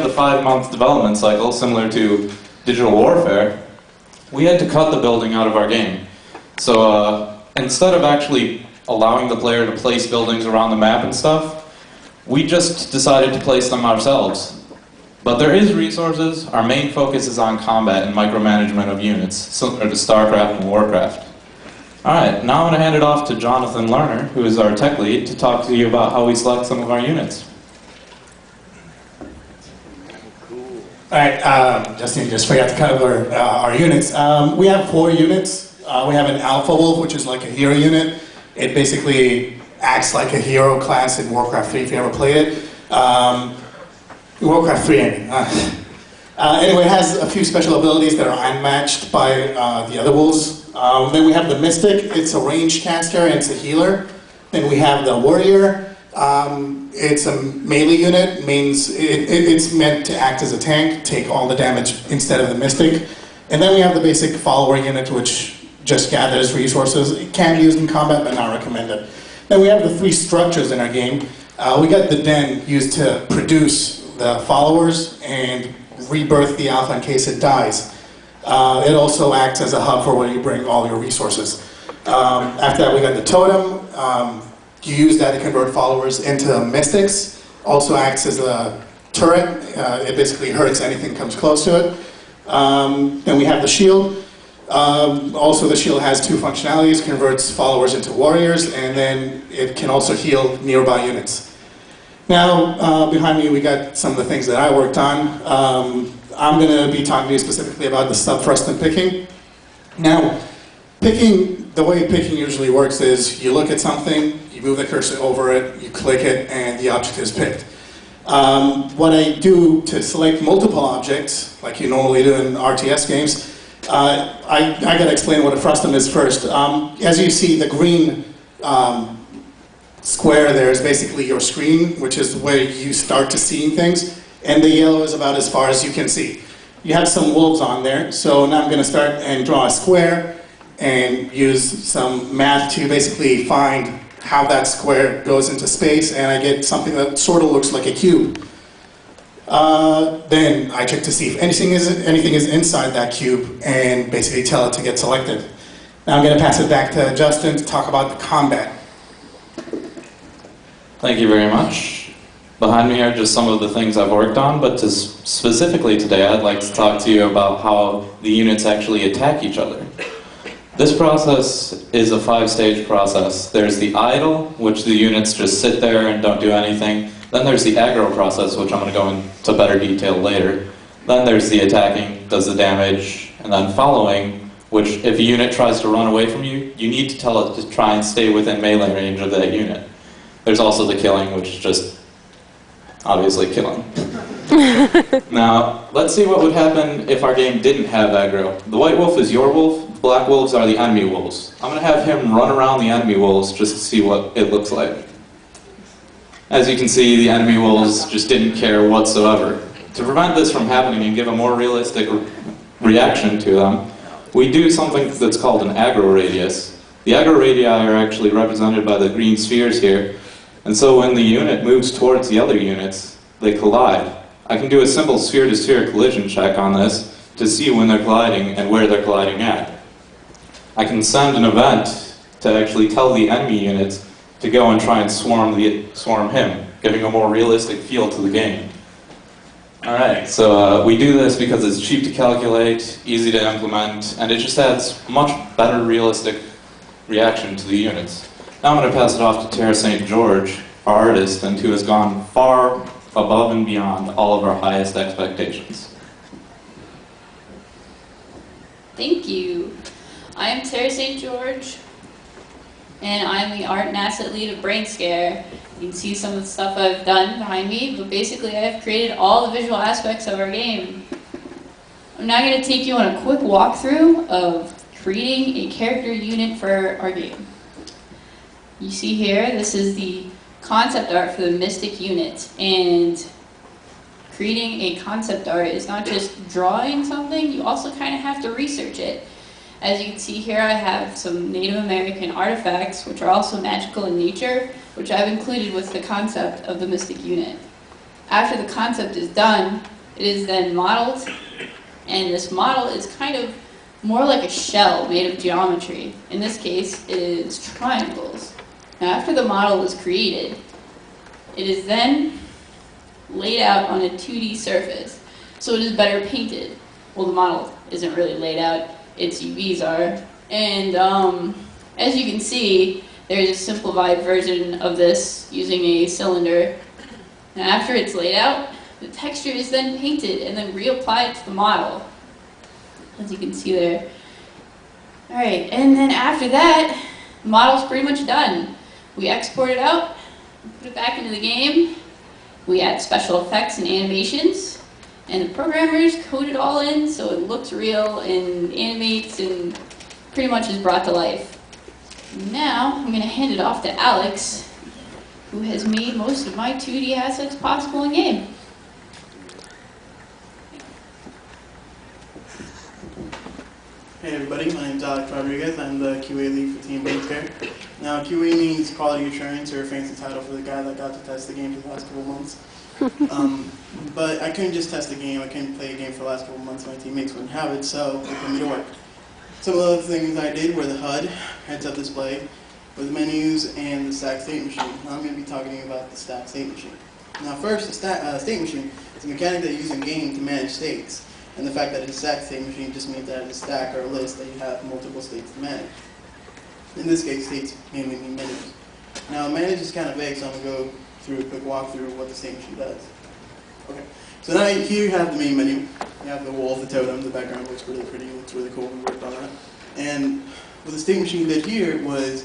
the 5-month development cycle, similar to Digital Warfare, we had to cut the building out of our game. So instead of actually allowing the player to place buildings around the map and stuff, we just decided to place them ourselves. But there is resources. Our main focus is on combat and micromanagement of units, similar to StarCraft and Warcraft. Alright, now I'm going to hand it off to Jonathan Lerner, who is our tech lead, to talk to you about how we select some of our units. Alright, Justin just forgot to cover our units. We have 4 units. We have an Alpha Wolf, which is like a hero unit. It basically acts like a hero class in Warcraft 3, if you ever played it. Warcraft 3, I mean. Anyway, it has a few special abilities that are unmatched by the other wolves. Then we have the Mystic. It's a ranged caster and it's a healer. Then we have the Warrior. It's a melee unit, means it's meant to act as a tank, take all the damage instead of the Mystic. And then we have the basic Follower unit, which just gathers resources. It can be used in combat, but not recommended. Then we have the 3 structures in our game. We got the Den used to produce the followers and rebirth the Alpha in case it dies. It also acts as a hub for where you bring all your resources. After that, we got the Totem. You use that to convert followers into mystics. Also acts as a turret. It basically hurts anything that comes close to it. Then we have the shield. Also, the shield has 2 functionalities: converts followers into warriors, and then it can also heal nearby units. Now, behind me, we got some of the things that I worked on. I'm going to be talking to you specifically about the sub-thrust and picking. Now, the way picking usually works is you look at something, you move the cursor over it, you click it, and the object is picked. What I do to select multiple objects, like you normally do in RTS games, I got to explain what a frustum is first. As you see, the green square there is basically your screen, which is where you start to see things, and the yellow is about as far as you can see. You have some wolves on there, so now I'm going to start and draw a square and use some math to basically find how that square goes into space, and I get something that sort of looks like a cube. Then I check to see if anything is inside that cube and basically tell it to get selected. Now I'm going to pass it back to Justin to talk about the combat. Thank you very much. Behind me are just some of the things I've worked on, but specifically today I'd like to talk to you about how the units actually attack each other. This process is a 5-stage process. There's the idle, which the units just sit there and don't do anything. Then there's the aggro process, which I'm going to go into better detail later. Then there's the attacking, does the damage, and then following, which if a unit tries to run away from you, you need to tell it to try and stay within melee range of that unit. There's also the killing, which is just obviously killing. Now, let's see what would happen if our game didn't have aggro. The white wolf is your wolf, black wolves are the enemy wolves. I'm going to have him run around the enemy wolves just to see what it looks like. As you can see, the enemy wolves just didn't care whatsoever. To prevent this from happening and give a more realistic reaction to them, we do something that's called an aggro radius. The aggro radii are actually represented by the green spheres here, and so when the unit moves towards the other units, they collide. I can do a simple sphere-to-sphere collision check on this to see when they're colliding and where they're colliding at. I can send an event to actually tell the enemy units to go and try and swarm him, giving a more realistic feel to the game. Alright, so we do this because it's cheap to calculate, easy to implement, and it just adds much better realistic reaction to the units. Now I'm going to pass it off to Tara St. George, our artist, and who has gone far above and beyond all of our highest expectations. Thank you. I am Tara St. George, and I'm the art and asset lead of Brain Scare. You can see some of the stuff I've done behind me, but basically I have created all the visual aspects of our game. I'm now going to take you on a quick walkthrough of creating a character unit for our game. You see here, this is the concept art for the Mystic unit, and creating a concept art is not just drawing something, you also kind of have to research it. As you can see here, I have some Native American artifacts, which are also magical in nature, which I've included with the concept of the Mystic unit. After the concept is done, It is then modeled, and this model is kind of more like a shell made of geometry. In this case, it is triangles. Now, after the model is created, it is then laid out on a 2D surface, so it is better painted. Well, the model isn't really laid out, its UVs are. And as you can see, there's a simplified version of this using a cylinder. Now, after it's laid out, the texture is then painted and then reapplied to the model, as you can see there. All right, and then after that, the model's pretty much done. We export it out, put it back into the game. We add special effects and animations, and the programmers code it all in so it looks real and animates and pretty much is brought to life. Now, I'm going to hand it off to Alex, who has made most of my 2D assets possible in game. Hey everybody, my name is Alex Rodriguez. I'm the QA lead for Team Brainscare. Now, QA means quality assurance, or a fancy title for the guy that got to test the game for the last couple of months. But I couldn't just test the game, I couldn't play a game for the last couple of months, my teammates wouldn't have it, so they put me to work. Some of the other things I did were the HUD, heads-up display, with menus, and the stack state machine. Now I'm going to be talking about the stack state machine. Now first, the state machine is a mechanic that you use in game to manage states. And the fact that it's a stack state machine just means that it's a stack or a list that you have multiple states to manage. In this case, states mainly mean menus. Now manage is kind of vague, so I'm going to go through a quick walkthrough of what the state machine does. Okay, so now here you have the main menu. You have the wolf, the totem, the background looks really pretty, looks really cool, we worked on that. And what the state machine did here was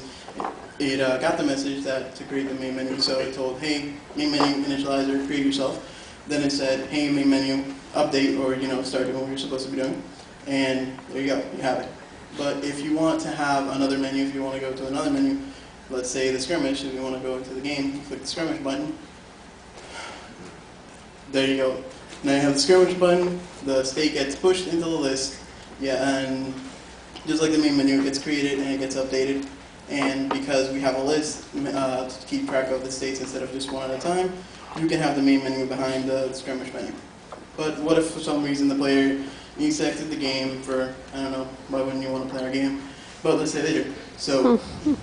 it got the message that to create the main menu, so it told, hey, main menu initializer, create yourself. Then it said, hey, main menu, update, or start doing what you're supposed to be doing. And there you go, you have it. But if you want to have another menu, if you want to go to another menu, let's say the skirmish, if you want to go into the game, you click the skirmish button. There you go. Now you have the skirmish button, the state gets pushed into the list, yeah, and just like the main menu, it gets created and it gets updated. And because we have a list to keep track of the states instead of just one at a time, you can have the main menu behind the skirmish menu. But what if for some reason the player needs to exit the game for, I don't know, why wouldn't you want to play our game? But let's say they do. So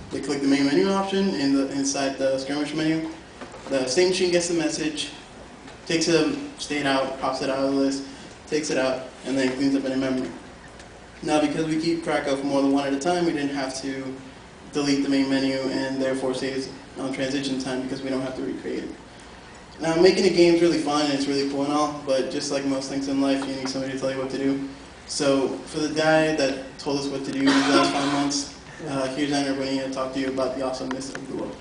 they click the main menu option inside the skirmish menu. The state machine gets the message, takes a state out, pops it out of the list, takes it out, and then cleans up any memory. Now because we keep track of more than one at a time, we didn't have to delete the main menu and therefore save on transition time because we don't have to recreate it. Now, making a game is really fun and it's really cool and all, but just like most things in life, you need somebody to tell you what to do. So, for the guy that told us what to do these last 5 months, here's Andrew Winnie to talk to you about the awesomeness of the world.